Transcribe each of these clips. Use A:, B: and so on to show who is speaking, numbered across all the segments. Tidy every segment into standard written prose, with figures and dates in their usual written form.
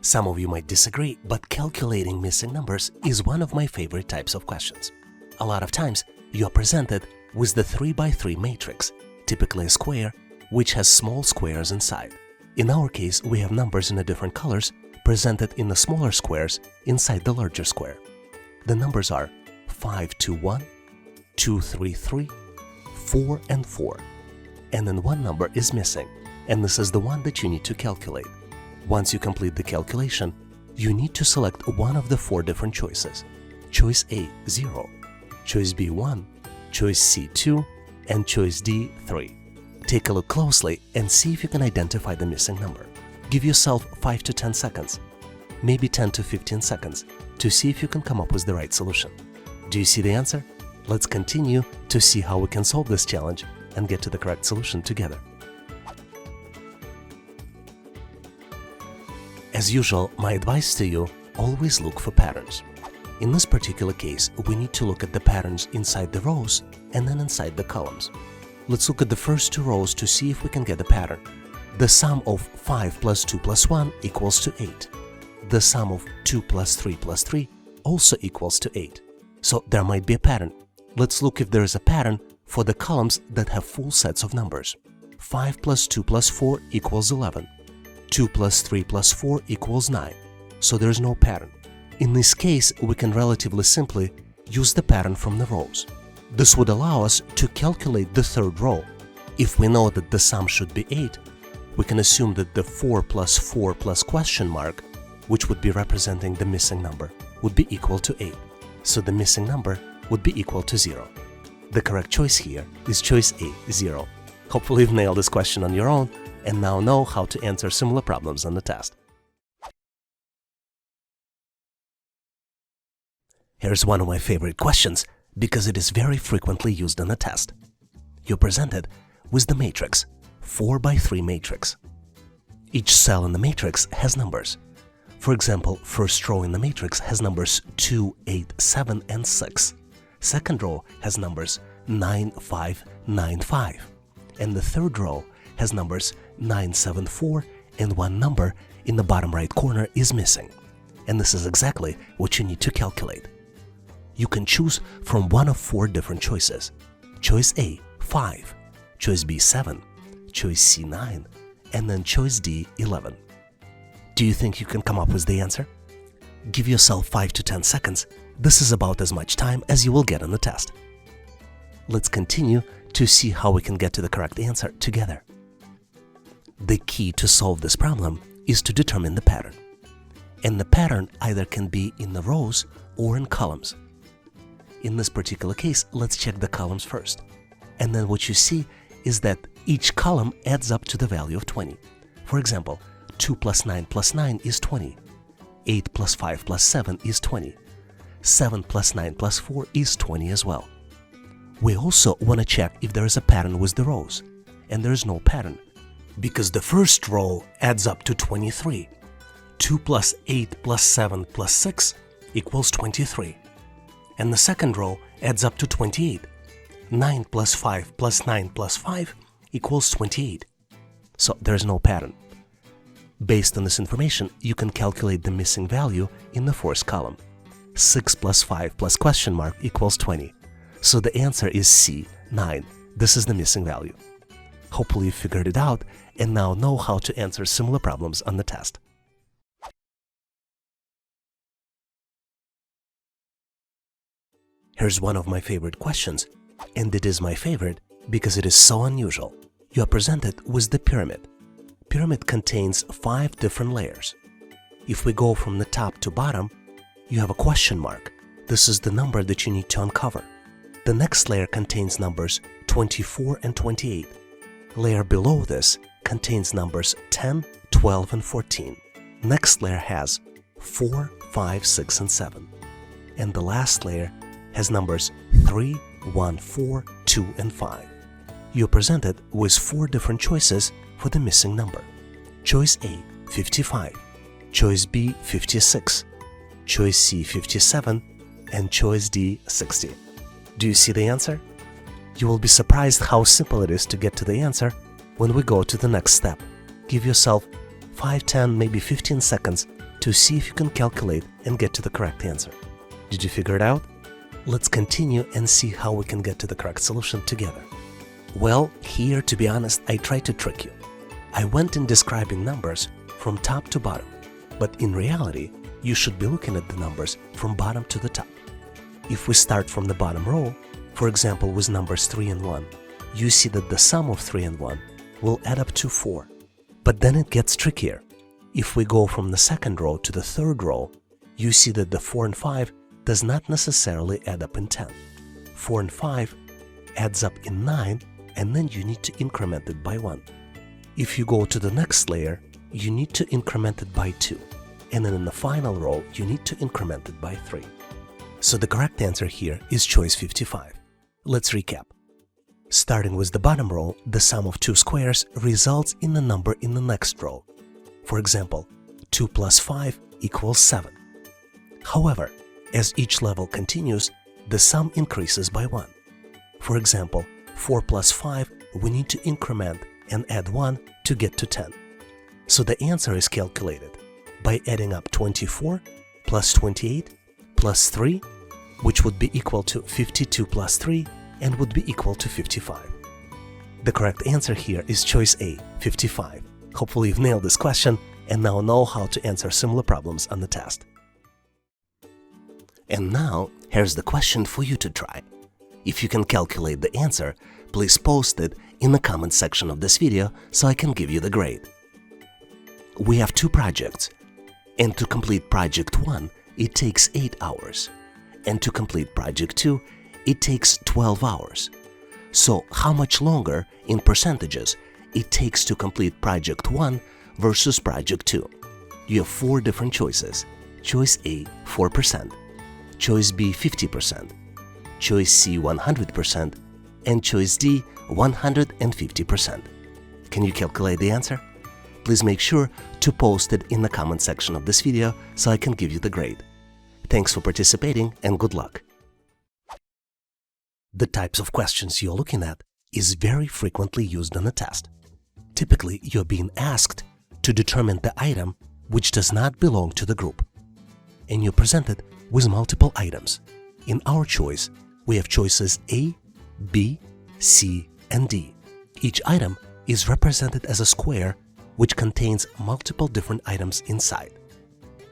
A: Some of you might disagree, but calculating missing numbers is one of my favorite types of questions. A lot of times, you are presented with the 3x3 matrix, typically a square, which has small squares inside. In our case, we have numbers in the different colors presented in the smaller squares inside the larger square. The numbers are 521, 233, 4 and 4. And then one number is missing, and this is the one that you need to calculate. Once you complete the calculation, you need to select one of the 4 different choices. Choice A, 0, choice B, 1, choice C, 2, and choice D, 3. Take a look closely and see if you can identify the missing number. Give yourself 5 to 10 seconds, maybe 10 to 15 seconds, to see if you can come up with the right solution. Do you see the answer? Let's continue to see how we can solve this challenge and get to the correct solution together. As usual, my advice to you, always look for patterns. In this particular case, we need to look at the patterns inside the rows and then inside the columns. Let's look at the first 2 rows to see if we can get a pattern. The sum of 5 plus 2 plus 1 equals to 8. The sum of 2 plus 3 plus 3 also equals to 8. So there might be a pattern. Let's look if there is a pattern for the columns that have full sets of numbers. 5 plus 2 plus 4 equals 11. 2 plus 3 plus 4 equals 9. So there is no pattern. In this case, we can relatively simply use the pattern from the rows. This would allow us to calculate the 3rd row. If we know that the sum should be 8, we can assume that the 4 plus 4 plus question mark, which would be representing the missing number, would be equal to 8. So the missing number would be equal to 0. The correct choice here is choice A, 0. Hopefully you've nailed this question on your own and now know how to answer similar problems on the test. Here's one of my favorite questions because it is very frequently used on the test. You're presented with the matrix, 4x3 matrix. Each cell in the matrix has numbers. For example, first row in the matrix has numbers 2, 8, 7, and 6. Second row has numbers 9, 5, 9, 5. And the third row has numbers 9, 7, 4, and one number in the bottom right corner is missing. And this is exactly what you need to calculate. You can choose from one of 4 different choices. Choice A, 5, choice B, 7, choice C, 9, and then choice D, 11. Do you think you can come up with the answer? Give yourself 5 to 10 seconds. This is about as much time as you will get on the test. Let's continue to see how we can get to the correct answer together. The key to solve this problem is to determine the pattern. And the pattern either can be in the rows or in columns. In this particular case, let's check the columns first. And then what you see is that each column adds up to the value of 20. For example, 2 plus 9 is 20. 8 plus 5 plus 7 is 20. 7 plus 9 plus 4 is 20 as well. We also want to check if there is a pattern with the rows. And there is no pattern, because the first row adds up to 23. 2 plus 8 plus 7 plus 6 equals 23. And the second row adds up to 28. 9 plus 5 plus 9 plus 5 equals 28. So there's no pattern. Based on this information, you can calculate the missing value in the 4th column. 6 plus 5 plus question mark equals 20. So the answer is C, 9. This is the missing value. Hopefully you figured it out and now know how to answer similar problems on the test. Here's one of my favorite questions, and it is my favorite because it is so unusual. You are presented with the pyramid. Pyramid contains 5 different layers. If we go from the top to bottom, you have a question mark. This is the number that you need to uncover. The next layer contains numbers 24 and 28. Layer below this contains numbers 10, 12, and 14. Next layer has 4, 5, 6, and 7. And the last layer has numbers 3, 1, 4, 2, and 5. You're presented with 4 different choices for the missing number. Choice A, 55. Choice B, 56. Choice C, 57. And choice D, 60. Do you see the answer? You will be surprised how simple it is to get to the answer when we go to the next step. Give yourself 5, 10, maybe 15 seconds to see if you can calculate and get to the correct answer. Did you figure it out? Let's continue and see how we can get to the correct solution together. Well, here, to be honest, I tried to trick you. I went in describing numbers from top to bottom, but in reality, you should be looking at the numbers from bottom to the top. If we start from the bottom row, for example with numbers 3 and 1, you see that the sum of 3 and 1 will add up to 4. But then it gets trickier. If we go from the second row to the third row, you see that the 4 and 5 does not necessarily add up in 10. 4 and 5 adds up in 9, and then you need to increment it by 1. If you go to the next layer, you need to increment it by 2. And then in the final row, you need to increment it by 3. So the correct answer here is choice 55. Let's recap. Starting with the bottom row, the sum of two squares results in the number in the next row. For example, 2 plus 5 equals 7. However, as each level continues, the sum increases by 1. For example, 4 plus 5, we need to increment and add 1 to get to 10. So the answer is calculated by adding up 24 plus 28 plus 3, which would be equal to 52 plus 3 and would be equal to 55. The correct answer here is choice A, 55. Hopefully you've nailed this question and now know how to answer similar problems on the test. And now, here's the question for you to try. If you can calculate the answer, please post it in the comment section of this video so I can give you the grade. We have two projects, and to complete project 1, it takes 8 hours, and to complete project 2, it takes 12 hours. So how much longer in percentages it takes to complete project 1 versus project 2? You have 4 different choices. Choice A, 4%, choice B, 50%, choice C, 100%, and choice D, 150%. Can you calculate the answer? Please make sure to post it in the comment section of this video so I can give you the grade. Thanks for participating and good luck. The types of questions you're looking at is very frequently used on a test. Typically, you're being asked to determine the item which does not belong to the group. And you're presented with multiple items. In our choice, we have choices A, B, C, and D. Each item is represented as a square which contains multiple different items inside.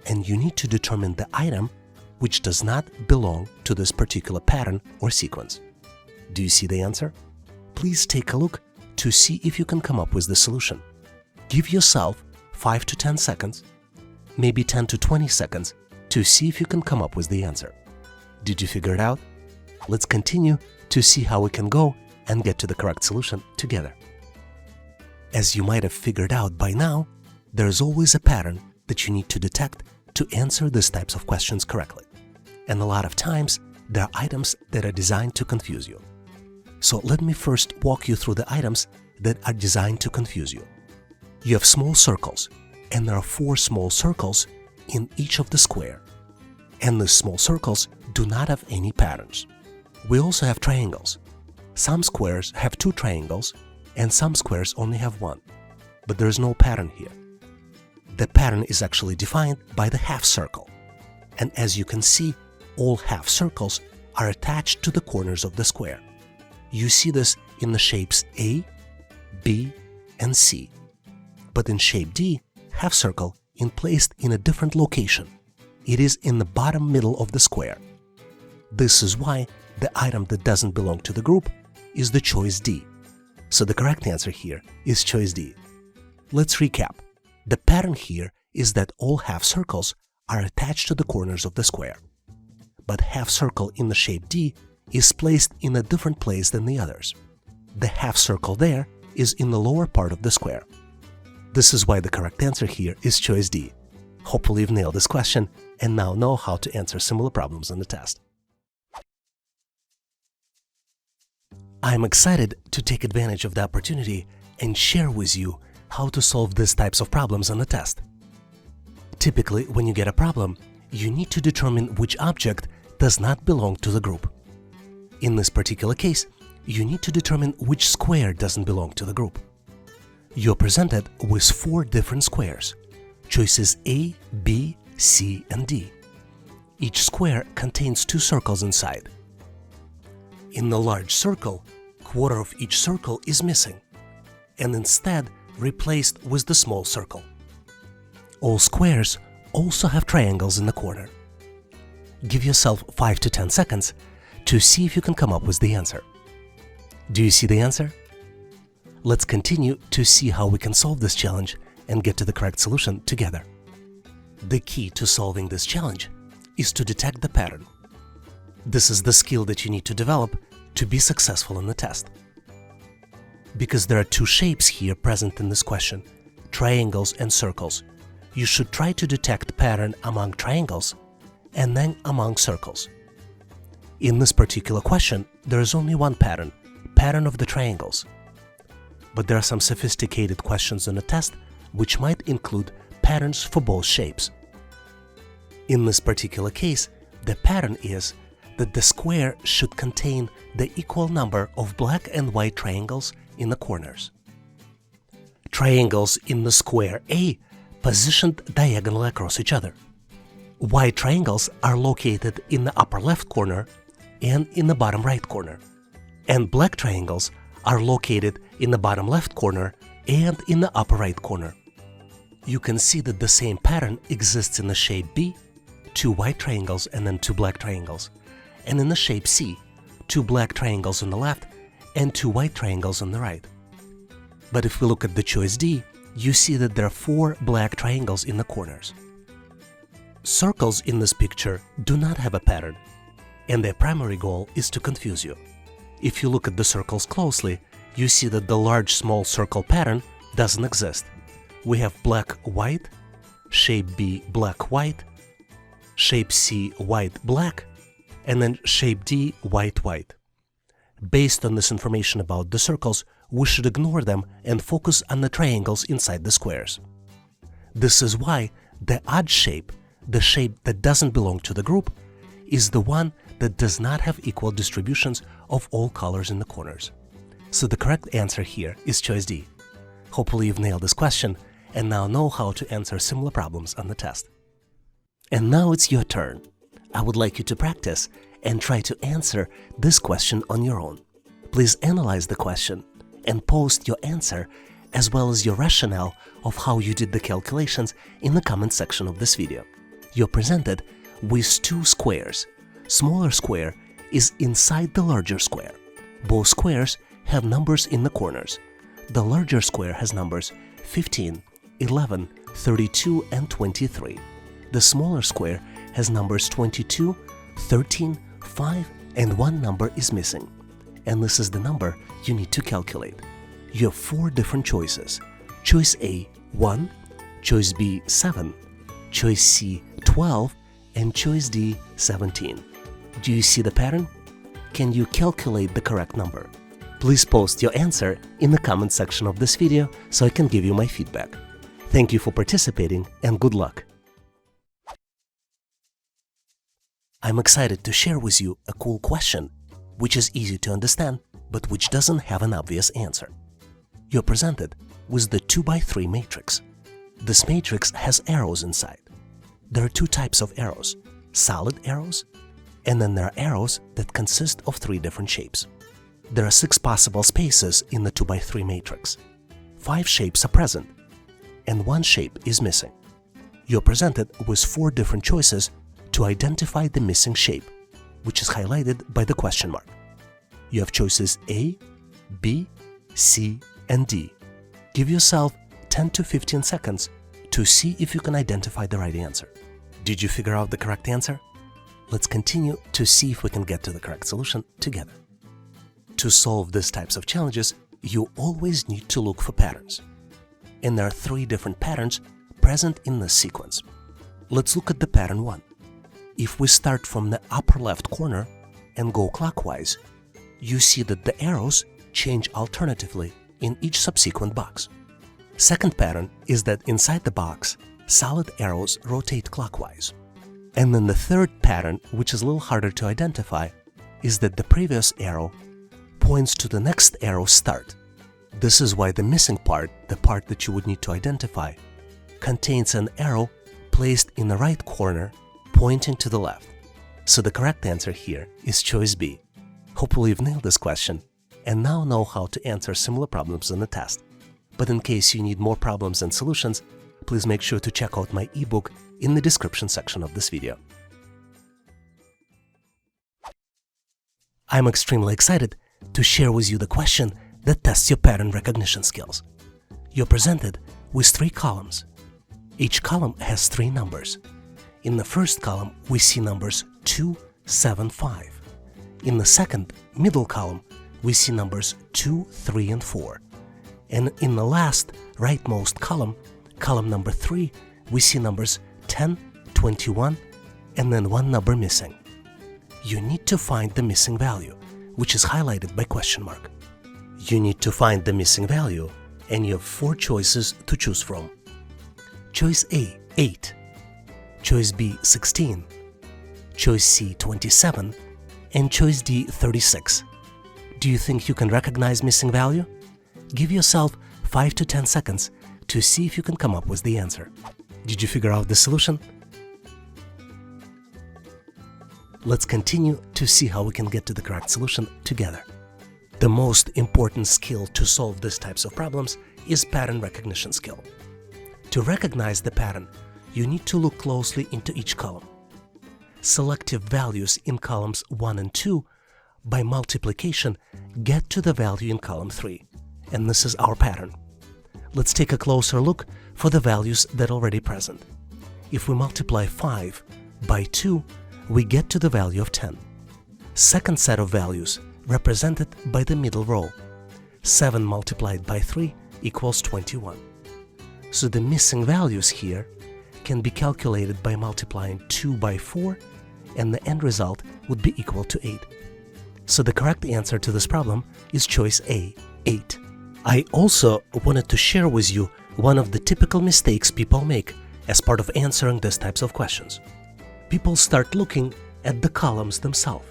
A: And you need to determine the item which does not belong to this particular pattern or sequence. Do you see the answer? Please take a look to see if you can come up with the solution. Give yourself 5 to 10 seconds, maybe 10 to 20 seconds to see if you can come up with the answer. Did you figure it out? Let's continue to see how we can go and get to the correct solution together. As you might have figured out by now, there's always a pattern that you need to detect to answer these types of questions correctly. And a lot of times, there are items that are designed to confuse you. So let me first walk you through the items that are designed to confuse you. You have small circles, and there are 4 small circles in each of the square. And the small circles do not have any patterns. We also have triangles. Some squares have 2 triangles, and some squares only have 1. But there is no pattern here. The pattern is actually defined by the half circle. And as you can see, all half circles are attached to the corners of the square. You see this in the shapes A, B, and C. But in shape D, half circle is placed in a different location. It is in the bottom middle of the square. This is why the item that doesn't belong to the group is the choice D. So the correct answer here is choice D. Let's recap. The pattern here is that all half circles are attached to the corners of the square. But half circle in the shape D is placed in a different place than the others. The half circle there is in the lower part of the square. This is why the correct answer here is choice D. Hopefully you've nailed this question and now know how to answer similar problems on the test. I'm excited to take advantage of the opportunity and share with you how to solve these types of problems on the test. Typically, when you get a problem, you need to determine which object does not belong to the group. In this particular case, you need to determine which square doesn't belong to the group. You're presented with 4 different squares, choices A, B, C, and D. Each square contains 2 circles inside. In the large circle, quarter of each circle is missing, and instead replaced with the small circle. All squares also have triangles in the corner. Give yourself 5 to 10 seconds to see if you can come up with the answer. Do you see the answer? Let's continue to see how we can solve this challenge and get to the correct solution together. The key to solving this challenge is to detect the pattern. This is the skill that you need to develop to be successful in the test. Because there are 2 shapes here present in this question, triangles and circles, you should try to detect pattern among triangles and then among circles. In this particular question, there is only one pattern of the triangles. But there are some sophisticated questions in the test which might include patterns for both shapes. In this particular case, the pattern is that the square should contain the equal number of black and white triangles in the corners. Triangles in the square A positioned diagonally across each other. White triangles are located in the upper left corner and in the bottom right corner, and black triangles are located in the bottom left corner and in the upper right corner. You can see that the same pattern exists in the shape B, 2 white triangles and then 2 black triangles, and in the shape C, 2 black triangles on the left and 2 white triangles on the right. But if we look at the choice D, you see that there are 4 black triangles in the corners. Circles in this picture do not have a pattern, and their primary goal is to confuse you. If you look at the circles closely, you see that the large-small circle pattern doesn't exist. We have black-white, shape B black-white, shape C white-black, and then shape D white-white. Based on this information about the circles, we should ignore them and focus on the triangles inside the squares. This is why the odd shape, the shape that doesn't belong to the group, is the one that does not have equal distributions of all colors in the corners. So the correct answer here is choice D. Hopefully you've nailed this question and now know how to answer similar problems on the test. And now it's your turn. I would like you to practice and try to answer this question on your own. Please analyze the question and post your answer as well as your rationale of how you did the calculations in the comment section of this video. You're presented with 2 squares. Smaller square is inside the larger square. Both squares have numbers in the corners. The larger square has numbers 15, 11, 32, and 23. The smaller square has numbers 22, 13, 5, and 1 number is missing. And this is the number you need to calculate. You have 4 different choices. Choice A, 1, choice B, 7, choice C, 12, and choice D, 17. Do you see the pattern? Can you calculate the correct number? Please post your answer in the comment section of this video so I can give you my feedback. Thank you for participating and good luck! I'm excited to share with you a cool question which is easy to understand but which doesn't have an obvious answer. You're presented with the 2x3 matrix. This matrix has arrows inside. There are 2 types of arrows, solid arrows, and then there are arrows that consist of 3 different shapes. There are 6 possible spaces in the 2x3 matrix. 5 shapes are present, and 1 shape is missing. You're presented with 4 different choices to identify the missing shape, which is highlighted by the question mark. You have choices A, B, C, and D. Give yourself 10 to 15 seconds to see if you can identify the right answer. Did you figure out the correct answer? Let's continue to see if we can get to the correct solution together. To solve these types of challenges, you always need to look for patterns. And there are 3 different patterns present in this sequence. Let's look at the pattern 1. If we start from the upper left corner and go clockwise, you see that the arrows change alternatively in each subsequent box. Second pattern is that inside the box, solid arrows rotate clockwise. And then the third pattern, which is a little harder to identify, is that the previous arrow points to the next arrow's start. This is why the missing part, the part that you would need to identify, contains an arrow placed in the right corner pointing to the left. So the correct answer here is choice B. Hopefully you've nailed this question and now know how to answer similar problems in the test. But in case you need more problems and solutions, please make sure to check out my ebook in the description section of this video. I'm extremely excited to share with you the question that tests your pattern recognition skills. You're presented with 3 columns. Each column has 3 numbers. In the first column, we see numbers 2, 7, 5. In the second, middle column, we see numbers 2, 3, and 4. And in the last, rightmost column, column number 3, we see numbers 10, 21, and then 1 number missing. You need to find the missing value, which is highlighted by question mark. You need to find the missing value, and you have 4 choices to choose from. Choice A, 8. Choice B, 16. Choice C, 27. And choice D, 36. Do you think you can recognize missing value? Give yourself 5 to 10 seconds to see if you can come up with the answer. Did you figure out the solution? Let's continue to see how we can get to the correct solution together. The most important skill to solve these types of problems is pattern recognition skill. To recognize the pattern, you need to look closely into each column. Selective values in columns 1 and 2 by multiplication get to the value in column 3, and this is our pattern. Let's take a closer look for the values that are already present. If we multiply 5 by 2, we get to the value of 10. Second set of values represented by the middle row. 7 multiplied by 3 equals 21. So the missing values here can be calculated by multiplying 2 by 4, and the end result would be equal to 8. So the correct answer to this problem is choice A, 8. I also wanted to share with you one of the typical mistakes people make as part of answering these types of questions. People start looking at the columns themselves.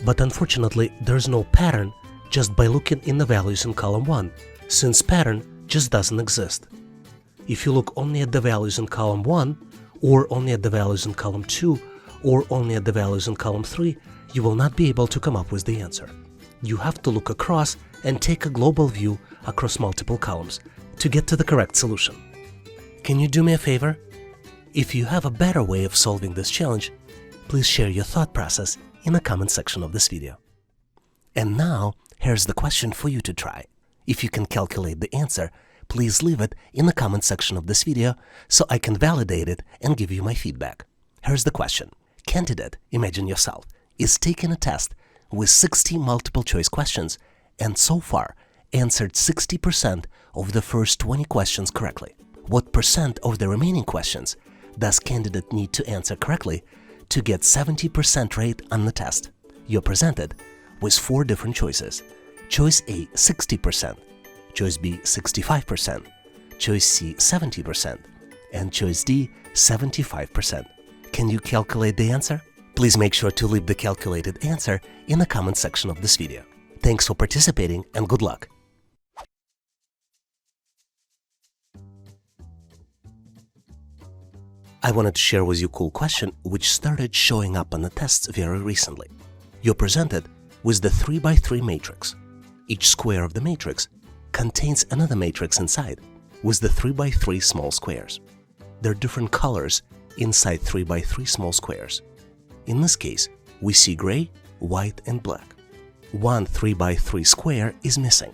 A: But unfortunately, there's no pattern just by looking in the values in column 1, since pattern just doesn't exist. If you look only at the values in column 1, or only at the values in column 2, or only at the values in column 3, you will not be able to come up with the answer. You have to look across and take a global view across multiple columns to get to the correct solution. Can you do me a favor? If you have a better way of solving this challenge, please share your thought process in the comment section of this video. And now, here's the question for you to try. If you can calculate the answer, please leave it in the comment section of this video so I can validate it and give you my feedback. Here's the question. Candidate, imagine yourself, is taking a test with 60 multiple choice questions and so far answered 60% of the first 20 questions correctly. What percent of the remaining questions does candidate need to answer correctly to get 70% rate on the test? You're presented with 4 different choices. Choice A, 60%, choice B, 65%, choice C, 70%, and choice D, 75%. Can you calculate the answer? Please make sure to leave the calculated answer in the comment section of this video. Thanks for participating and good luck! I wanted to share with you a cool question which started showing up on the tests very recently. You're presented with the 3x3 matrix. Each square of the matrix contains another matrix inside with the 3x3 small squares. There are different colors inside 3x3 small squares. In this case, we see gray, white, and black. One 3x3 square is missing,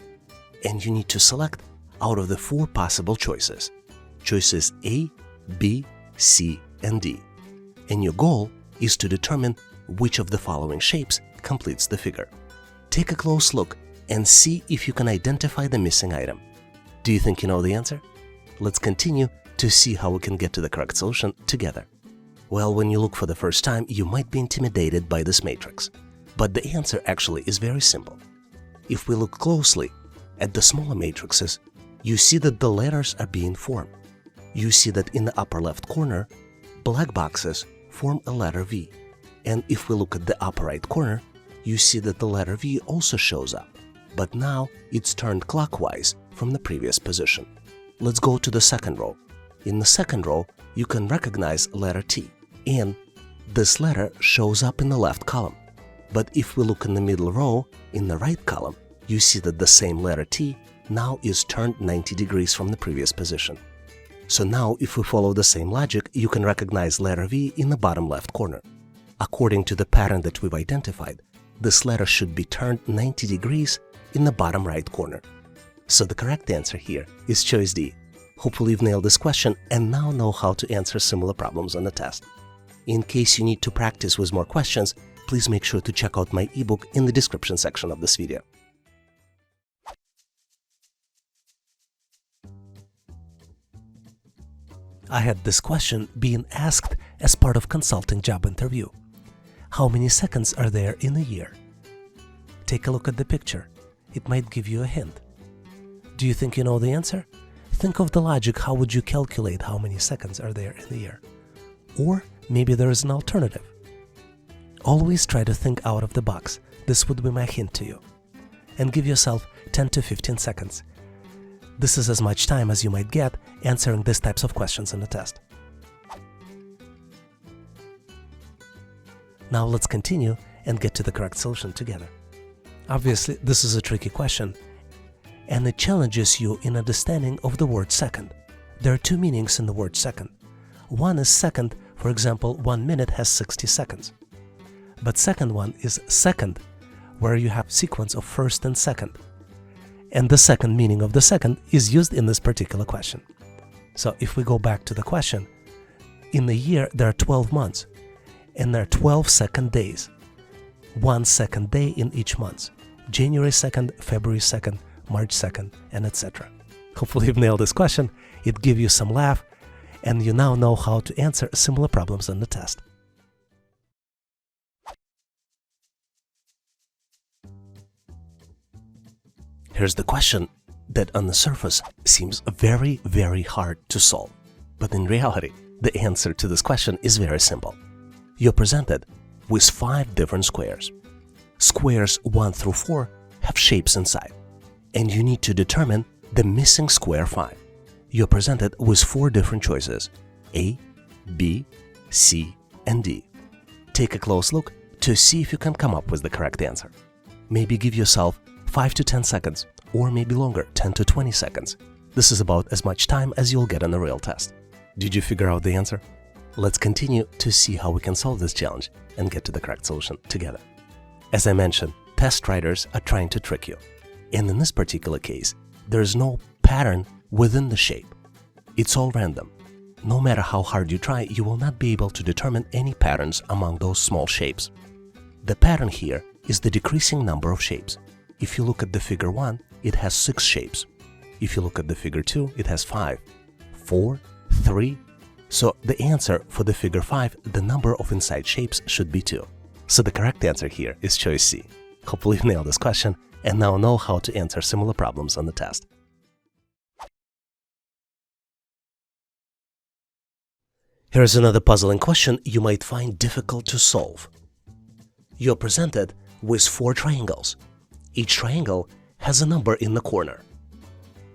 A: and you need to select out of the 4 possible choices. Choices A, B, C, and D. And your goal is to determine which of the following shapes completes the figure. Take a close look and see if you can identify the missing item. Do you think you know the answer? Let's continue to see how we can get to the correct solution together. Well, when you look for the first time, you might be intimidated by this matrix. But the answer actually is very simple. If we look closely at the smaller matrices, you see that the letters are being formed. You see that in the upper left corner, black boxes form a letter V. And if we look at the upper right corner, you see that the letter V also shows up. But now it's turned clockwise from the previous position. Let's go to the second row. In the second row, you can recognize letter T, and this letter shows up in the left column. But if we look in the middle row, in the right column, you see that the same letter T now is turned 90 degrees from the previous position. So now, if we follow the same logic, you can recognize letter V in the bottom left corner. According to the pattern that we've identified, this letter should be turned 90 degrees in the bottom right corner. So the correct answer here is choice D. Hopefully you've nailed this question and now know how to answer similar problems on the test. In case you need to practice with more questions, please make sure to check out my ebook in the description section of this video. I had this question being asked as part of consulting job interview. How many seconds are there in a year? Take a look at the picture. It might give you a hint. Do you think you know the answer? Think of the logic. How would you calculate how many seconds are there in a year? Or maybe there is an alternative. Always try to think out of the box. This would be my hint to you. And give yourself 10 to 15 seconds. This is as much time as you might get answering these types of questions in the test. Now let's continue and get to the correct solution together. Obviously, this is a tricky question, and it challenges you in understanding of the word second. There are two meanings in the word second. One is second, for example, 1 minute has 60 seconds. But second one is second, where you have sequence of first and second. And the second meaning of the second is used in this particular question. So if we go back to the question, in the year there are 12 months, and there are 12 second days. 1 second day in each month. January 2nd, February 2nd, March 2nd, and etc. Hopefully you've nailed this question. It gives you some laugh, and you now know how to answer similar problems on the test. Here's the question that on the surface seems very, very hard to solve. But in reality, the answer to this question is very simple. You're presented with 5 different squares. Squares 1 through 4 have shapes inside, and you need to determine the missing square 5. You're presented with 4 different choices: A, B, C, and D. Take a close look to see if you can come up with the correct answer. Maybe give yourself 5 to 10 seconds, or maybe longer, 10 to 20 seconds. This is about as much time as you'll get on the real test. Did you figure out the answer? Let's continue to see how we can solve this challenge and get to the correct solution together. As I mentioned, test writers are trying to trick you. And in this particular case, there is no pattern within the shape. It's all random. No matter how hard you try, you will not be able to determine any patterns among those small shapes. The pattern here is the decreasing number of shapes. If you look at the figure 1, it has 6 shapes. If you look at the figure 2, it has 5, 4, 3. So the answer for the figure 5, the number of inside shapes should be 2. So the correct answer here is choice C. Hopefully you've nailed this question and now know how to answer similar problems on the test. Here's another puzzling question you might find difficult to solve. You're presented with 4 triangles. Each triangle has a number in the corner,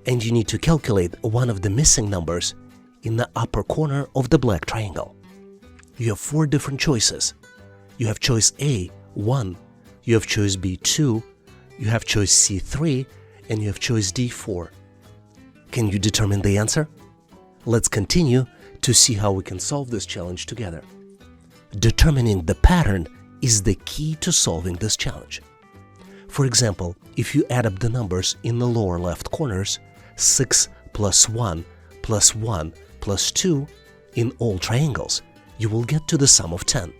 A: and you need to calculate one of the missing numbers in the upper corner of the black triangle. You have 4 different choices. You have choice A, 1, you have choice B, 2, you have choice C, 3, and you have choice D, 4. Can you determine the answer? Let's continue to see how we can solve this challenge together. Determining the pattern is the key to solving this challenge. For example, if you add up the numbers in the lower left corners, 6 plus 1 plus 1 plus 2 in all triangles, you will get to the sum of 10.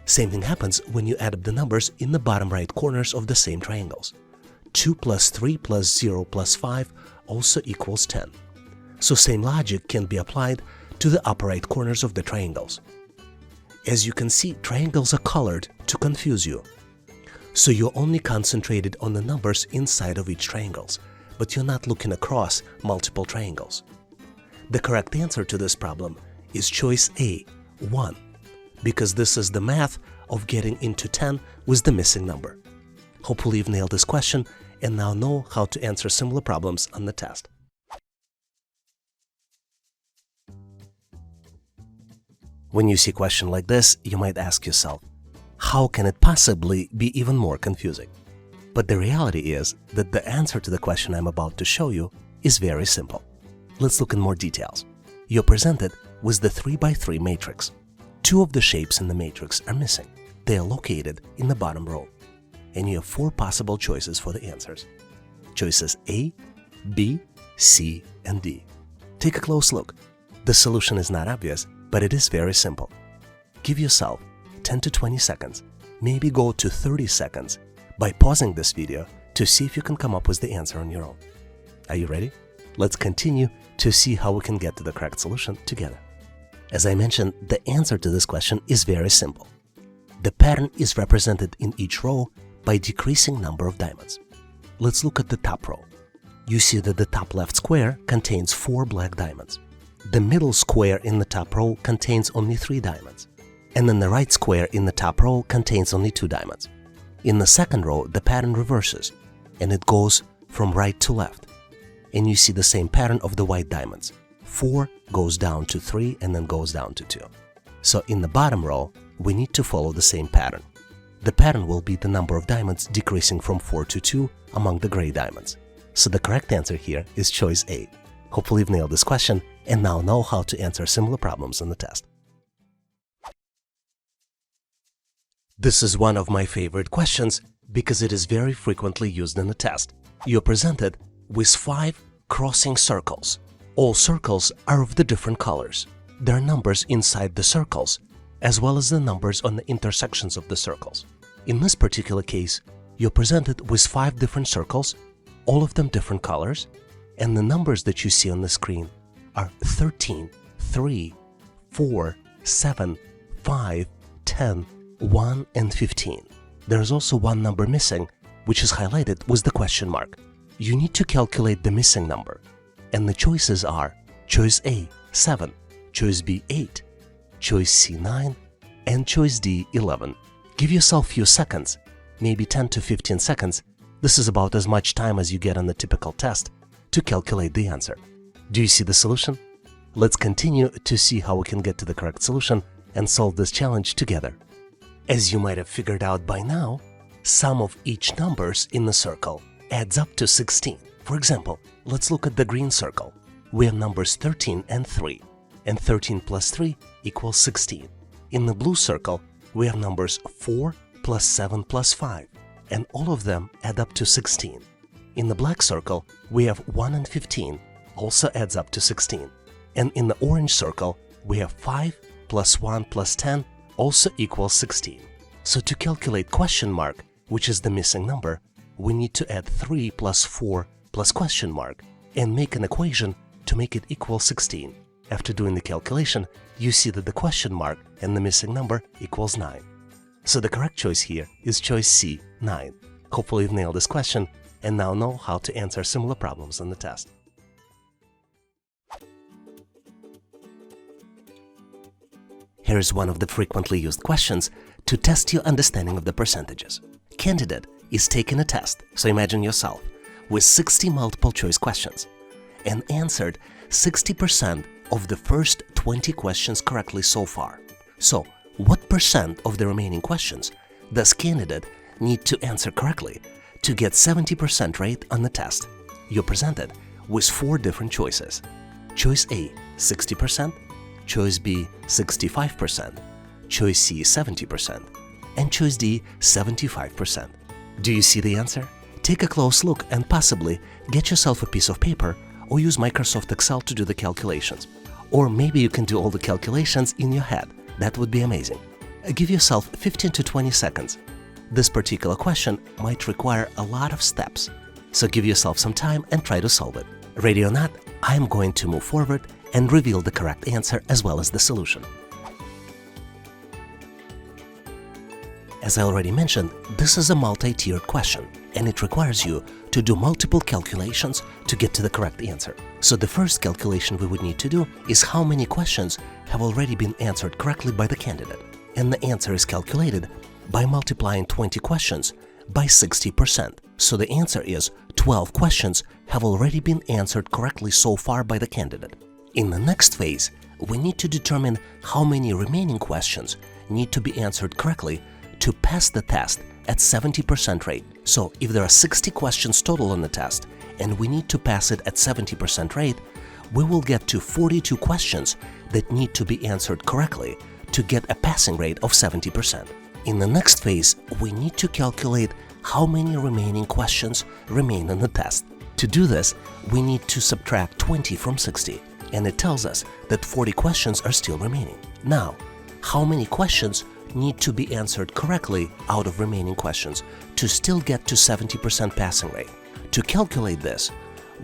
A: Same thing happens when you add up the numbers in the bottom right corners of the same triangles. 2 plus 3 plus 0 plus 5 also equals 10. So same logic can be applied to the upper right corners of the triangles. As you can see, triangles are colored to confuse you. So you're only concentrated on the numbers inside of each triangles, but you're not looking across multiple triangles. The correct answer to this problem is choice A, 1, because this is the math of getting into 10 with the missing number. Hopefully you've nailed this question and now know how to answer similar problems on the test. When you see a question like this, you might ask yourself, how can it possibly be even more confusing? But the reality is that the answer to the question I'm about to show you is very simple. Let's look in more details. You're presented with the 3x3 matrix. Two of the shapes in the matrix are missing. They are located in the bottom row. And you have four possible choices for the answers. Choices A, B, C, and D. Take a close look. The solution is not obvious, but it is very simple. Give yourself 10 to 20 seconds, maybe go to 30 seconds by pausing this video to see if you can come up with the answer on your own. Are you ready? Let's continue to see how we can get to the correct solution together. As I mentioned, the answer to this question is very simple. The pattern is represented in each row by decreasing number of diamonds. Let's look at the top row. You see that the top left square contains 4 black diamonds. The middle square in the top row contains only 3 diamonds. And then the right square in the top row contains only 2 diamonds. In the second row, the pattern reverses, and it goes from right to left. And you see the same pattern of the white diamonds. 4 goes down to 3 and then goes down to 2. So in the bottom row, we need to follow the same pattern. The pattern will be the number of diamonds decreasing from 4 to 2 among the gray diamonds. So the correct answer here is choice A. Hopefully you've nailed this question and now know how to answer similar problems in the test. This is one of my favorite questions because it is very frequently used in the test. You're presented with 5 crossing circles. All circles are of the different colors. There are numbers inside the circles, as well as the numbers on the intersections of the circles. In this particular case, you're presented with 5 different circles, all of them different colors, and the numbers that you see on the screen are 13, 3, 4, 7, 5, 10, 1, and 15. There's also one number missing, which is highlighted with the question mark. You need to calculate the missing number, and the choices are choice A, 7, choice B, 8, choice C, 9, and choice D, 11. Give yourself a few seconds, maybe 10 to 15 seconds. This is about as much time as you get on the typical test to calculate the answer. Do you see the solution? Let's continue to see how we can get to the correct solution and solve this challenge together. As you might have figured out by now, sum of each numbers in the circle adds up to 16. For example, let's look at the green circle. We have numbers 13 and 3, and 13 plus 3 equals 16. In the blue circle, we have numbers 4 plus 7 plus 5, and all of them add up to 16. In the black circle, we have 1 and 15, also adds up to 16. And in the orange circle, we have 5 plus 1 plus 10, also equals 16. So to calculate question mark, which is the missing number, we need to add 3 plus 4 plus question mark and make an equation to make it equal 16. After doing the calculation, you see that the question mark and the missing number equals 9. So the correct choice here is choice C, 9. Hopefully you've nailed this question and now know how to answer similar problems in the test. Here's one of the frequently used questions to test your understanding of the percentages. Candidate is taking a test, so imagine yourself, with 60 multiple choice questions and answered 60% of the first 20 questions correctly so far. So, what percent of the remaining questions does candidate need to answer correctly to get 70% rate on the test? You're presented with 4 different choices. Choice A, 60%, choice B, 65%, choice C, 70%, and choice D, 75%. Do you see the answer? Take a close look and possibly get yourself a piece of paper or use Microsoft Excel to do the calculations. Or maybe you can do all the calculations in your head. That would be amazing. Give yourself 15 to 20 seconds. This particular question might require a lot of steps, so give yourself some time and try to solve it. Ready or not, I'm going to move forward and reveal the correct answer as well as the solution. As I already mentioned, this is a multi-tiered question, and it requires you to do multiple calculations to get to the correct answer. So the first calculation we would need to do is how many questions have already been answered correctly by the candidate. And the answer is calculated by multiplying 20 questions by 60%. So the answer is 12 questions have already been answered correctly so far by the candidate. In the next phase, we need to determine how many remaining questions need to be answered correctly to pass the test at 70% rate. So if there are 60 questions total on the test and we need to pass it at 70% rate, we will get to 42 questions that need to be answered correctly to get a passing rate of 70%. In the next phase, we need to calculate how many remaining questions remain in the test. To do this, we need to subtract 20 from 60, and it tells us that 40 questions are still remaining. Now, how many questions need to be answered correctly out of remaining questions to still get to 70% passing rate? To calculate this,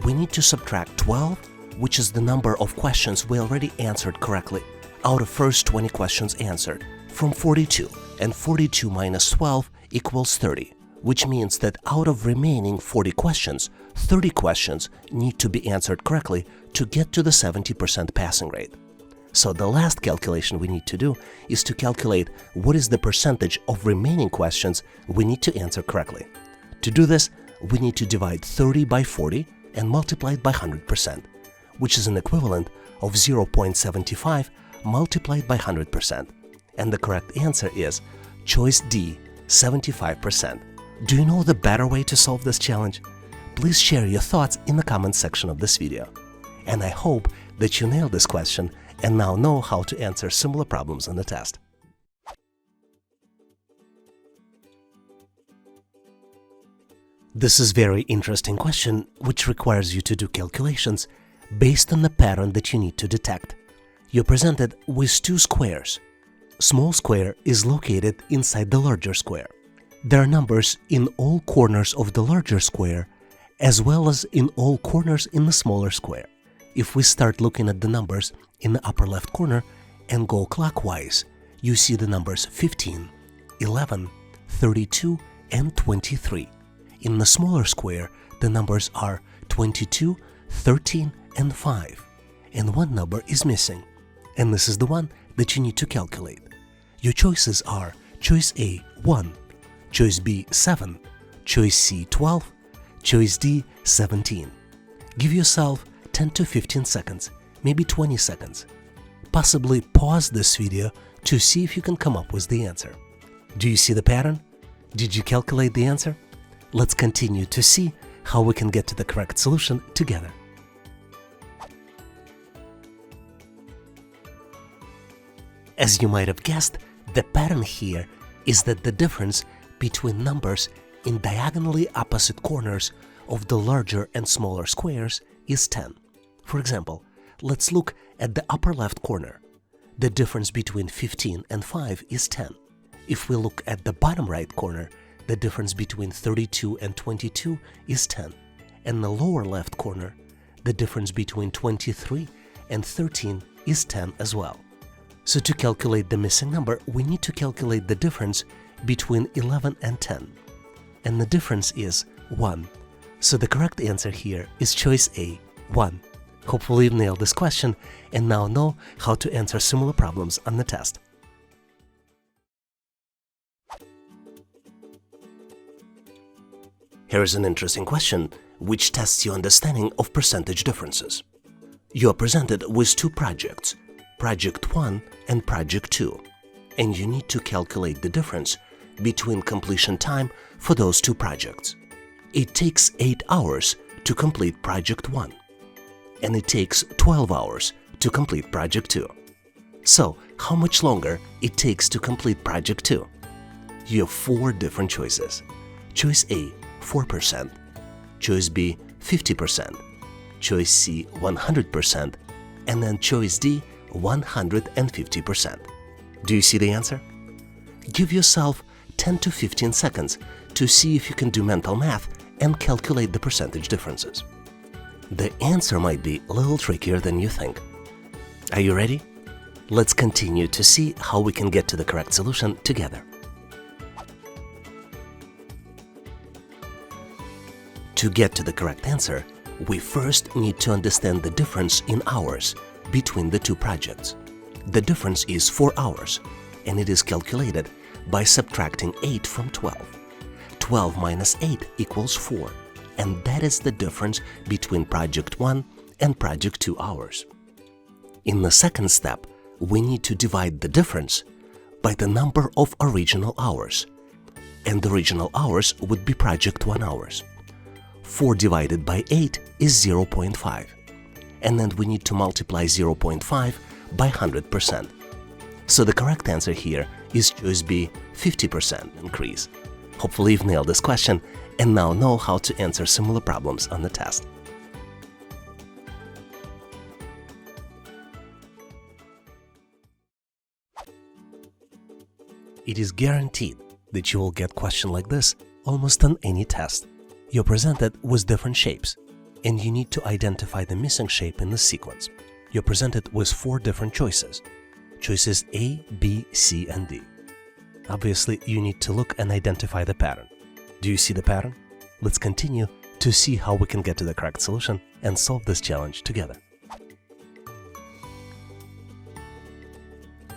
A: we need to subtract 12, which is the number of questions we already answered correctly out of first 20 questions answered, from 42, and 42 minus 12 equals 30, which means that out of remaining 40 questions, 30 questions need to be answered correctly to get to the 70% passing rate. So the last calculation we need to do is to calculate what is the percentage of remaining questions we need to answer correctly. To do this, we need to divide 30 by 40 and multiply it by 100%, which is an equivalent of 0.75 multiplied by 100%. And the correct answer is choice D, 75%. Do you know the better way to solve this challenge? Please share your thoughts in the comments section of this video. And I hope that you nailed this question and now know how to answer similar problems on the test. This is a very interesting question which requires you to do calculations based on the pattern that you need to detect. You're presented with two squares. Small square is located inside the larger square. There are numbers in all corners of the larger square as well as in all corners in the smaller square. If we start looking at the numbers in the upper left corner and go clockwise, you see the numbers 15, 11, 32, and 23. In the smaller square, the numbers are 22, 13, and 5. And one number is missing. And this is the one that you need to calculate. Your choices are choice A, 1, choice B, 7, choice C, 12, choice D, 17. Give yourself 10 to 15 seconds, maybe 20 seconds. Possibly pause this video to see if you can come up with the answer. Do you see the pattern? Did you calculate the answer? Let's continue to see how we can get to the correct solution together. As you might have guessed, the pattern here is that the difference between numbers in diagonally opposite corners of the larger and smaller squares is 10. For example, let's look at the upper left corner. The difference between 15 and 5 is 10. If we look at the bottom right corner, the difference between 32 and 22 is 10. And the lower left corner, the difference between 23 and 13 is 10 as well. So to calculate the missing number, we need to calculate the difference between 11 and 10. And the difference is 1. So the correct answer here is choice A, 1. Hopefully you've nailed this question and now know how to answer similar problems on the test. Here is an interesting question which tests your understanding of percentage differences. You are presented with two projects, Project 1 and Project 2, and you need to calculate the difference between completion time for those two projects. It takes 8 hours to complete Project 1, and it takes 12 hours to complete Project 2. So, how much longer it takes to complete Project 2? You have 4 different choices. Choice A, 4%, choice B, 50%, choice C, 100%, and then choice D, 150%. Do you see the answer? Give yourself 10 to 15 seconds to see if you can do mental math and calculate the percentage differences. The answer might be a little trickier than you think. Are you ready? Let's continue to see how we can get to the correct solution together. To get to the correct answer, we first need to understand the difference in hours between the two projects. The difference is 4 hours, and it is calculated by subtracting 8 from 12. 12 minus 8 equals 4, and that is the difference between Project 1 and Project 2 hours. In the second step, we need to divide the difference by the number of original hours, and the original hours would be project 1 hours. 4 divided by 8 is 0.5, and then we need to multiply 0.5 by 100%. So the correct answer here is choice B, 50% increase. Hopefully you've nailed this question and now know how to answer similar problems on the test. It is guaranteed that you will get a question like this almost on any test. You're presented with different shapes, and you need to identify the missing shape in the sequence. You're presented with 4 different choices. Choices A, B, C, and D. Obviously, you need to look and identify the pattern. Do you see the pattern? Let's continue to see how we can get to the correct solution and solve this challenge together.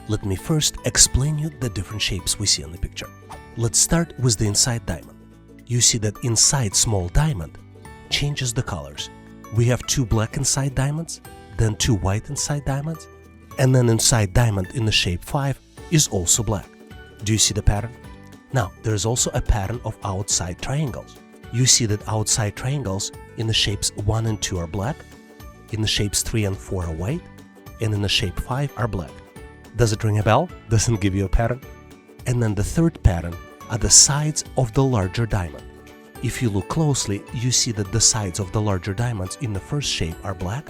A: Let me first explain you the different shapes we see in the picture. Let's start with the inside diamond. You see that inside small diamond changes the colors. We have 2 black inside diamonds, then 2 white inside diamonds, and then inside diamond in the shape 5 is also black. Do you see the pattern? Now, there is also a pattern of outside triangles. You see that outside triangles in the shapes 1 and 2 are black, in the shapes 3 and 4 are white, and in the shape 5 are black. Does it ring a bell? Doesn't give you a pattern? And then the third pattern are the sides of the larger diamond. If you look closely, you see that the sides of the larger diamonds in the first shape are black,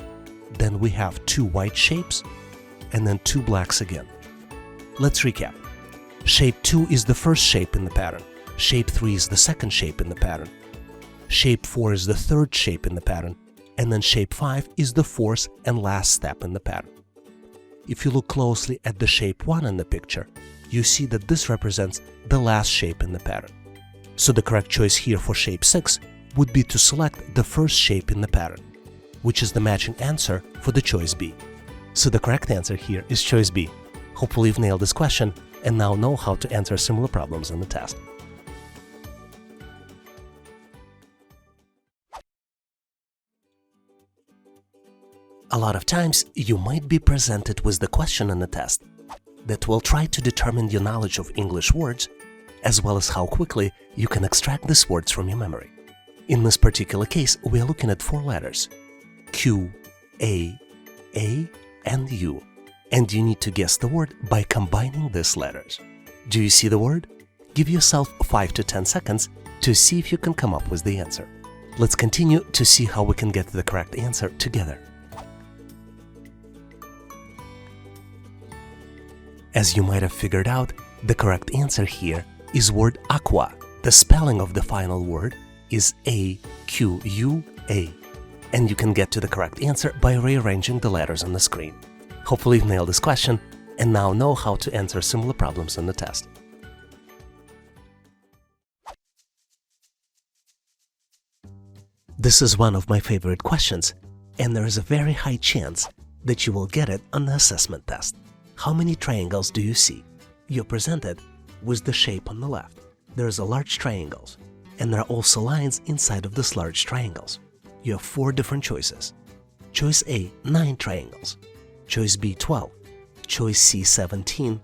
A: then we have 2 white shapes, and then 2 blacks again. Let's recap. Shape 2 is the first shape in the pattern, shape 3 is the second shape in the pattern, shape 4 is the third shape in the pattern, and then shape 5 is the 4th and last step in the pattern. If you look closely at the shape 1 in the picture, you see that this represents the last shape in the pattern. So the correct choice here for shape 6 would be to select the first shape in the pattern, which is the matching answer for the choice B. So the correct answer here is choice B. Hopefully you've nailed this question and now know how to answer similar problems on the test. A lot of times, you might be presented with the question on the test that will try to determine your knowledge of English words, as well as how quickly you can extract these words from your memory. In this particular case, we are looking at 4 letters: Q, A, and U, and you need to guess the word by combining these letters. Do you see the word? Give yourself 5 to 10 seconds to see if you can come up with the answer. Let's continue to see how we can get to the correct answer together. As you might have figured out, the correct answer here is word aqua. The spelling of the final word is A-Q-U-A, and you can get to the correct answer by rearranging the letters on the screen. Hopefully you've nailed this question and now know how to answer similar problems on the test. This is one of my favorite questions, and there is a very high chance that you will get it on the assessment test. How many triangles do you see? You're presented with the shape on the left. There's a large triangles, and there are also lines inside of this large triangles. You have 4 different choices. Choice A, 9 triangles. Choice B, 12. Choice C, 17.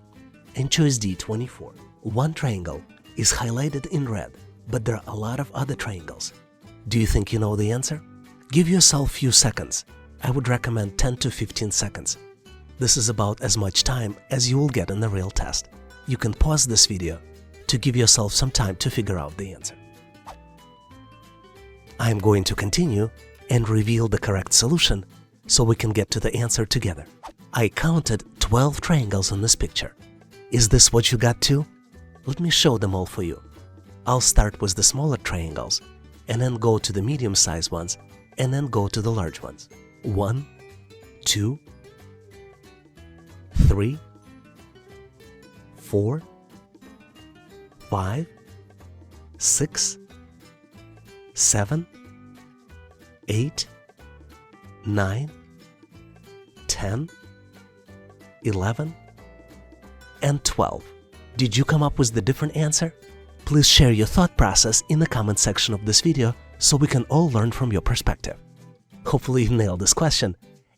A: And choice D, 24. One triangle is highlighted in red, but there are a lot of other triangles. Do you think you know the answer? Give yourself a few seconds. I would recommend 10 to 15 seconds. This is about as much time as you will get in the real test. You can pause this video to give yourself some time to figure out the answer. I'm going to continue and reveal the correct solution so we can get to the answer together. I counted 12 triangles in this picture. Is this what you got too? Let me show them all for you. I'll start with the smaller triangles and then go to the medium-sized ones and then go to the large ones. 1, 2, 3, 4, 5, 6, 7, 8, 9, 10, 11, and 12. Did you come up with the different answer? Please share your thought process in the comment section of this video so we can all learn from your perspective. Hopefully you nailed this question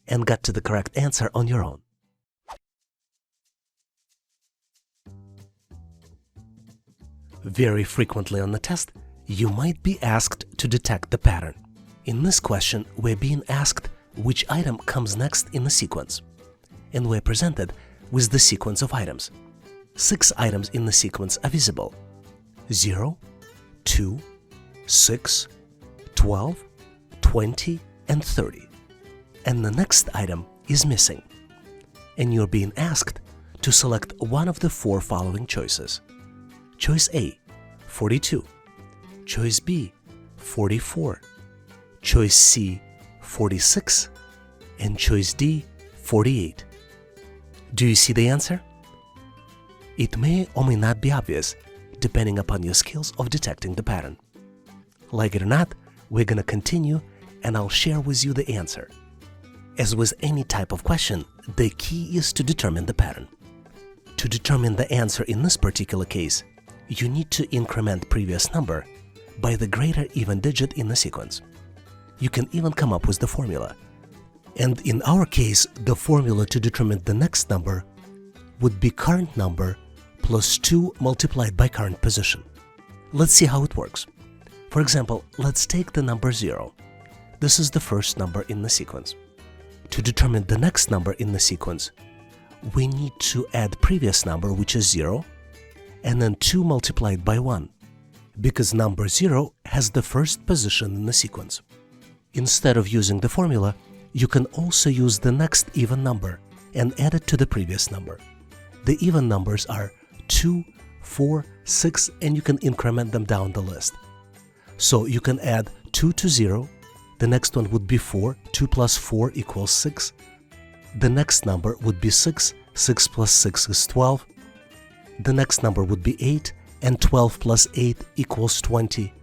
A: and got to the correct answer on your own. Very frequently on the test, you might be asked to detect the pattern. In this question, we're being asked which item comes next in the sequence, and we're presented with the sequence of items. 6 items in the sequence are visible: 0, 2, 6, 12, 20, and 30. And the next item is missing. And you're being asked to select one of the 4 following choices. Choice A, 42. Choice B, 44. Choice C, 46. And choice D, 48. Do you see the answer? It may or may not be obvious, depending upon your skills of detecting the pattern. Like it or not, we're gonna continue and I'll share with you the answer. As with any type of question, the key is to determine the pattern. To determine the answer in this particular case, you need to increment previous number by the greater even digit in the sequence. You can even come up with the formula. And in our case, the formula to determine the next number would be current number plus 2 multiplied by current position. Let's see how it works. For example, let's take the number 0. This is the first number in the sequence. To determine the next number in the sequence, we need to add previous number, which is 0, and then 2 multiplied by 1, because number 0 has the first position in the sequence. Instead of using the formula, you can also use the next even number and add it to the previous number. The even numbers are 2, 4, 6, and you can increment them down the list. So you can add 2 to 0, the next one would be 4, 2 plus 4 equals 6. The next number would be 6, 6 plus 6 is 12. The next number would be 8, and 12 plus 8 equals 20.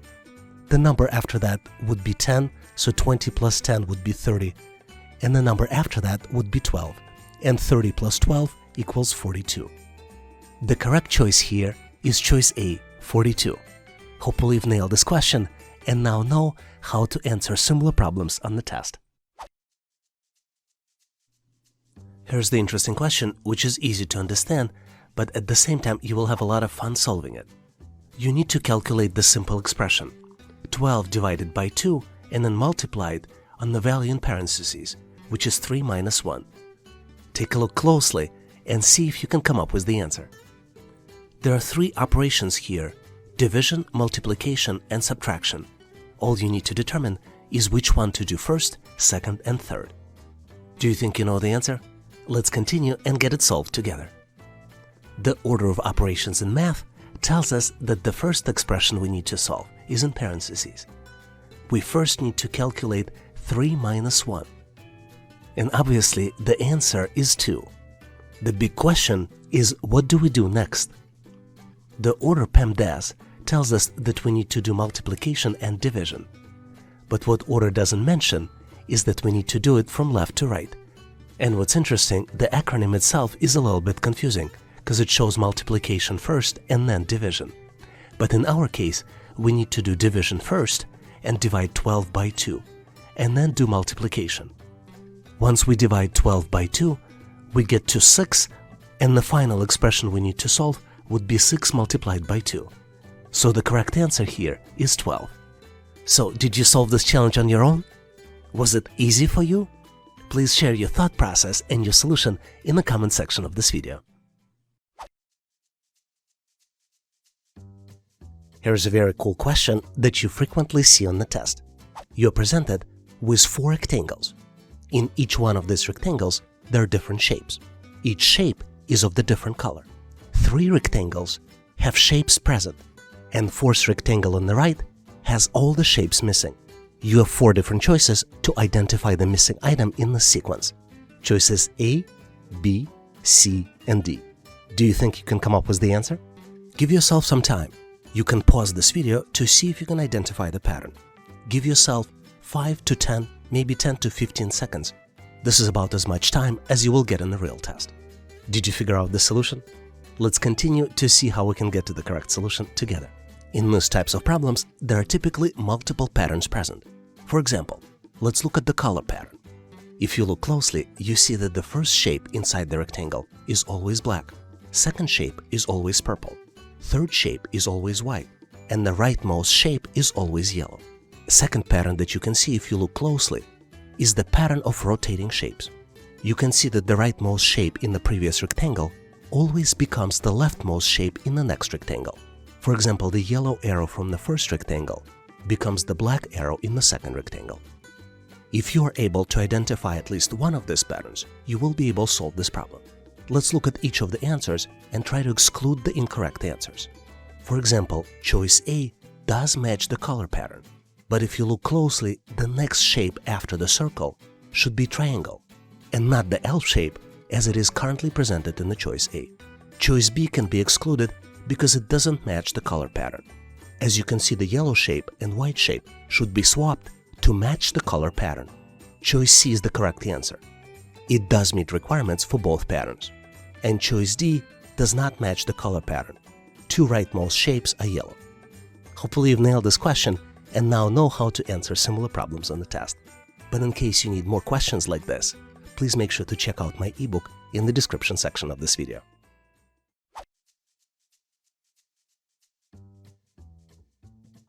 A: The number after that would be 10, so 20 plus 10 would be 30. And the number after that would be 12, and 30 plus 12 equals 42. The correct choice here is choice A, 42. Hopefully you've nailed this question and now know how to answer similar problems on the test. Here's the interesting question, which is easy to understand, but at the same time you will have a lot of fun solving it. You need to calculate the simple expression, 12 divided by 2 and then multiplied on the value in parentheses, which is 3 minus 1. Take a look closely and see if you can come up with the answer. There are 3 operations here: division, multiplication, and subtraction. All you need to determine is which one to do first, second, and third. Do you think you know the answer? Let's continue and get it solved together. The order of operations in math tells us that the first expression we need to solve is in parentheses. We first need to calculate 3 minus 1. And obviously the answer is 2. The big question is, what do we do next? The order PEMDAS tells us that we need to do multiplication and division. But what order doesn't mention is that we need to do it from left to right. And what's interesting, the acronym itself is a little bit confusing because it shows multiplication first and then division. But in our case, we need to do division first and divide 12 by 2, and then do multiplication. Once we divide 12 by 2, we get to 6, and the final expression we need to solve would be 6 multiplied by 2. So the correct answer here is 12. So did you solve this challenge on your own? Was it easy for you? Please share your thought process and your solution in the comment section of this video. Here's a very cool question that you frequently see on the test. You're presented with 4 rectangles. In each one of these rectangles, there are different shapes. Each shape is of the different color. 3 rectangles have shapes present, and 4th rectangle on the right has all the shapes missing. You have 4 different choices to identify the missing item in the sequence. Choices A, B, C, and D. Do you think you can come up with the answer? Give yourself some time. You can pause this video to see if you can identify the pattern. Give yourself 5 to 10, maybe 10 to 15 seconds. This is about as much time as you will get in the real test. Did you figure out the solution? Let's continue to see how we can get to the correct solution together. In these types of problems, there are typically multiple patterns present. For example, let's look at the color pattern. If you look closely, you see that the first shape inside the rectangle is always black, second shape is always purple, third shape is always white, and the rightmost shape is always yellow. The second pattern that you can see if you look closely is the pattern of rotating shapes. You can see that the rightmost shape in the previous rectangle always becomes the leftmost shape in the next rectangle. For example, the yellow arrow from the first rectangle becomes the black arrow in the second rectangle. If you are able to identify at least one of these patterns, you will be able to solve this problem. Let's look at each of the answers and try to exclude the incorrect answers. For example, choice A does match the color pattern, but if you look closely, the next shape after the circle should be triangle, and not the L shape as it is currently presented in the choice A. Choice B can be excluded because it doesn't match the color pattern. As you can see, the yellow shape and white shape should be swapped to match the color pattern. Choice C is the correct answer. It does meet requirements for both patterns. And choice D does not match the color pattern. Two rightmost shapes are yellow. Hopefully you've nailed this question and now know how to answer similar problems on the test. But in case you need more questions like this, please make sure to check out my ebook in the description section of this video.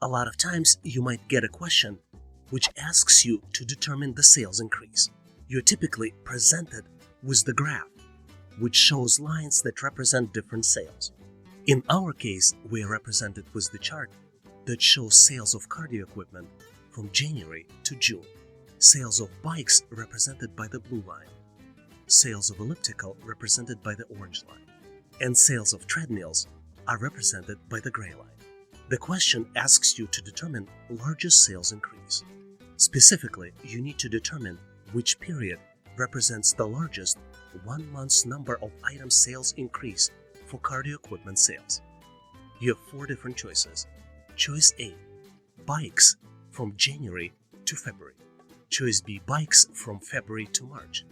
A: A lot of times you might get a question which asks you to determine the sales increase. You're typically presented with the graph, which shows lines that represent different sales. In our case, we are represented with the chart that shows sales of cardio equipment from January to June, sales of bikes represented by the blue line, sales of elliptical represented by the orange line, and sales of treadmills are represented by the gray line. The question asks you to determine largest sales increase. Specifically, you need to determine which period represents the largest 1 month's number of item sales increase for cardio equipment sales. You have 4 different choices. Choice A, bikes from January to February. Choice B, bikes from February to March.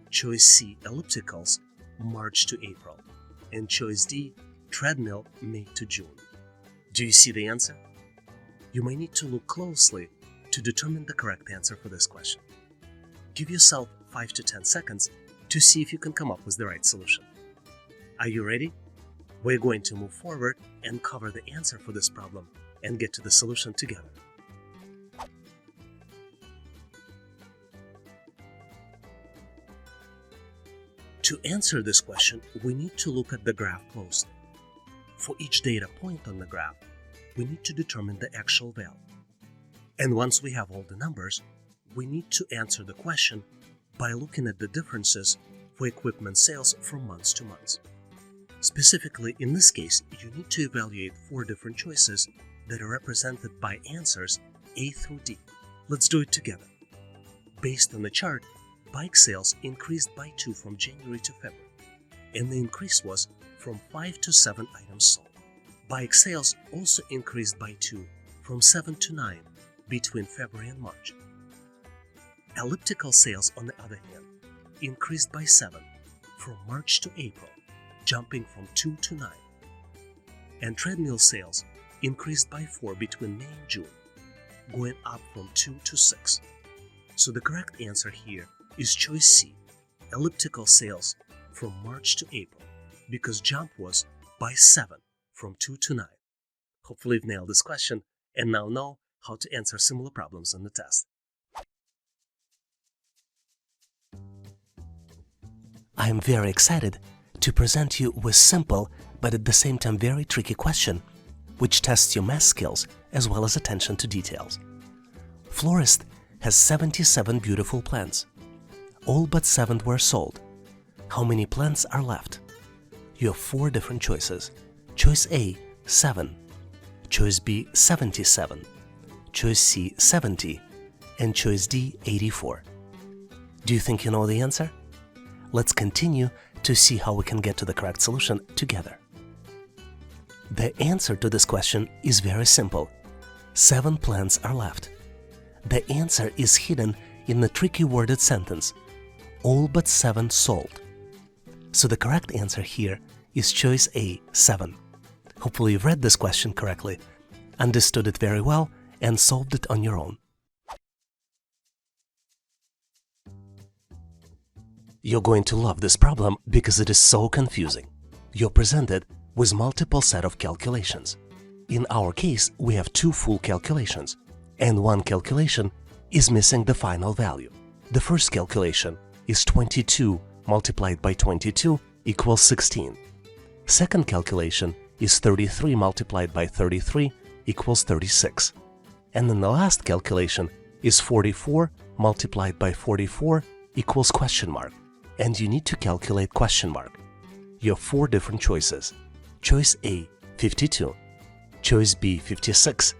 A: Choice C, ellipticals, March to April. And choice D, treadmill, May to June. Do you see the answer? You may need to look closely to determine the correct answer for this question. Give yourself 5 to 10 seconds to see if you can come up with the right solution. Are you ready? We're going to move forward and cover the answer for this problem and get to the solution together. To answer this question, we need to look at the graph closely. For each data point on the graph, we need to determine the actual value. And once we have all the numbers, we need to answer the question by looking at the differences for equipment sales from months to months. Specifically, in this case, you need to evaluate 4 different choices that are represented by answers A through D. Let's do it together. Based on the chart, bike sales increased by 2 from January to February, and the increase was from 5 to 7 items sold. Bike sales also increased by 2 from 7 to 9 between February and March. Elliptical sales, on the other hand, increased by 7 from March to April, jumping from 2 to 9. And treadmill sales increased by 4 between May and June, going up from 2 to 6. So the correct answer here is choice C, elliptical sales from March to April, because jump was by 7 from 2 to 9. Hopefully you've nailed this question and now know how to answer similar problems on the test. I am very excited to present you with simple but at the same time very tricky question, which tests your math skills as well as attention to details. Florist has 77 beautiful plants. All but 7 were sold. How many plants are left? You have 4 different choices. Choice A, 7. Choice B, 77. Choice C, 70. And choice D, 84. Do you think you know the answer? Let's continue to see how we can get to the correct solution together. The answer to this question is very simple. 7 plants are left. The answer is hidden in the tricky worded sentence, all but 7 sold. So the correct answer here is choice A, 7. Hopefully you've read this question correctly, understood it very well, and solved it on your own. You're going to love this problem because it is so confusing. You're presented with multiple set of calculations. In our case, we have two full calculations, and one calculation is missing the final value. The first calculation is 22 multiplied by 22 equals 16. Second calculation is 33 multiplied by 33 equals 36. And then the last calculation is 44 multiplied by 44 equals question mark. And you need to calculate question mark. You have four different choices. Choice A, 52. Choice B, 56.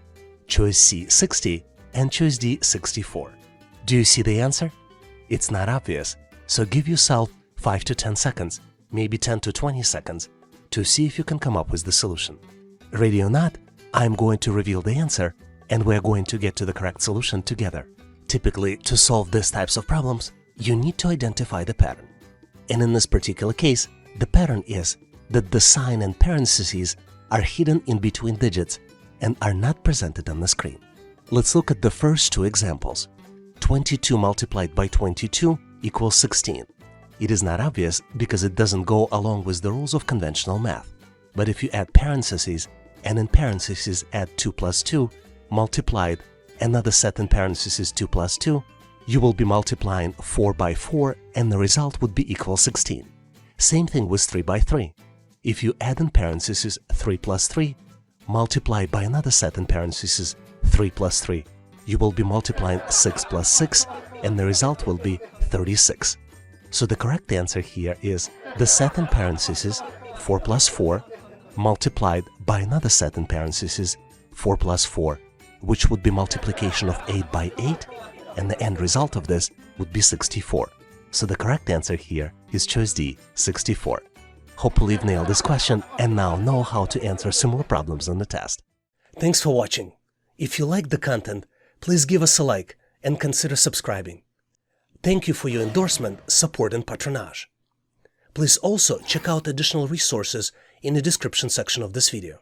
A: Choice C, 60. And choice D, 64. Do you see the answer? It's not obvious, so give yourself 5 to 10 seconds, maybe 10 to 20 seconds, to see if you can come up with the solution. Ready or not, I'm going to reveal the answer, and we're going to get to the correct solution together. Typically, to solve these types of problems, you need to identify the pattern. And in this particular case, the pattern is that the sign and parentheses are hidden in between digits and are not presented on the screen. Let's look at the first two examples. 22 multiplied by 22 equals 16. It is not obvious because it doesn't go along with the rules of conventional math. But if you add parentheses and in parentheses add 2 plus 2, multiplied another set in parentheses 2 plus 2, you will be multiplying 4 by 4 and the result would be equal 16. Same thing with 3 by 3. If you add in parentheses 3 plus 3, multiplied by another set in parentheses 3 plus 3, you will be multiplying 6 plus 6 and the result will be 36. So the correct answer here is the set in parentheses 4 plus 4 multiplied by another set in parentheses 4 plus 4, which would be multiplication of 8 by 8, and the end result of this would be 64. So the correct answer here is choice D, 64. Hopefully you've nailed this question and now know how to answer similar problems on the test. Thanks for watching. If you liked the content, please give us a like and consider subscribing. Thank you for your endorsement, support and patronage. Please also check out additional resources in the description section of this video.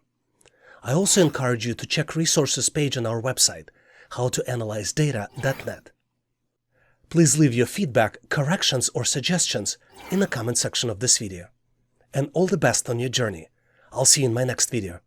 A: I also encourage you to check resources page on our website, howtoanalyzedata.net. Please leave your feedback, corrections or suggestions in the comment section of this video. And all the best on your journey. I'll see you in my next video.